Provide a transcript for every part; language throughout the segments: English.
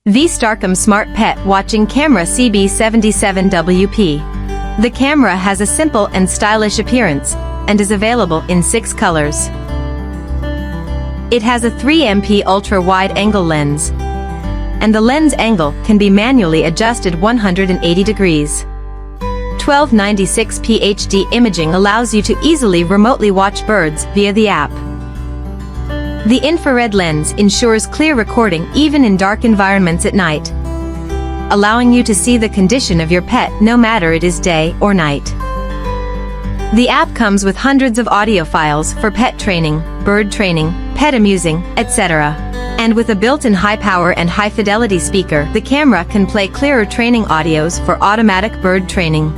VStarcam Smart Pet Watching Camera CB77WP. The camera has a simple and stylish appearance, and is available in 6 colors. It has a 3MP ultra-wide-angle lens, and the lens angle can be manually adjusted 180 degrees. 1296p HD imaging allows you to easily remotely watch birds via the app. The infrared lens ensures clear recording even in dark environments at night, allowing you to see the condition of your pet no matter it is day or night. The app comes with hundreds of audio files for pet training, bird training, pet amusing, etc. And with a built-in high-power and high-fidelity speaker, the camera can play clearer training audios for automatic bird training.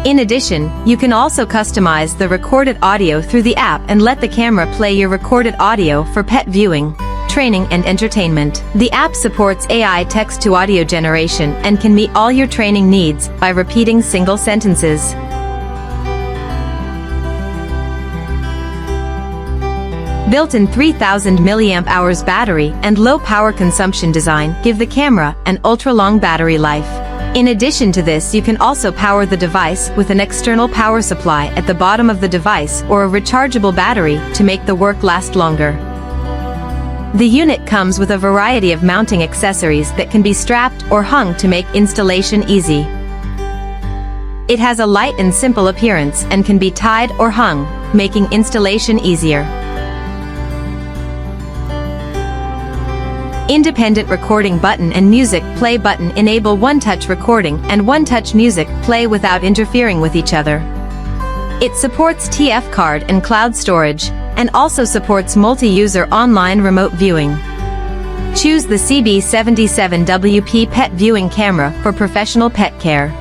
In addition, you can also customize the recorded audio through the app and let the camera play your recorded audio for pet viewing, training and entertainment. The app supports AI text-to-audio generation and can meet all your training needs by repeating single sentences. Built-in 3000 mAh battery and low power consumption design give the camera an ultra-long battery life. In addition to this, you can also power the device with an external power supply at the bottom of the device or a rechargeable battery to make the work last longer. The unit comes with a variety of mounting accessories that can be strapped or hung to make installation easy. It has a light and simple appearance and can be tied or hung, making installation easier. Independent recording button and music play button enable one-touch recording and one-touch music play without interfering with each other. It supports TF card and cloud storage, and also supports multi-user online remote viewing. Choose the CB77WP pet viewing camera for professional pet care.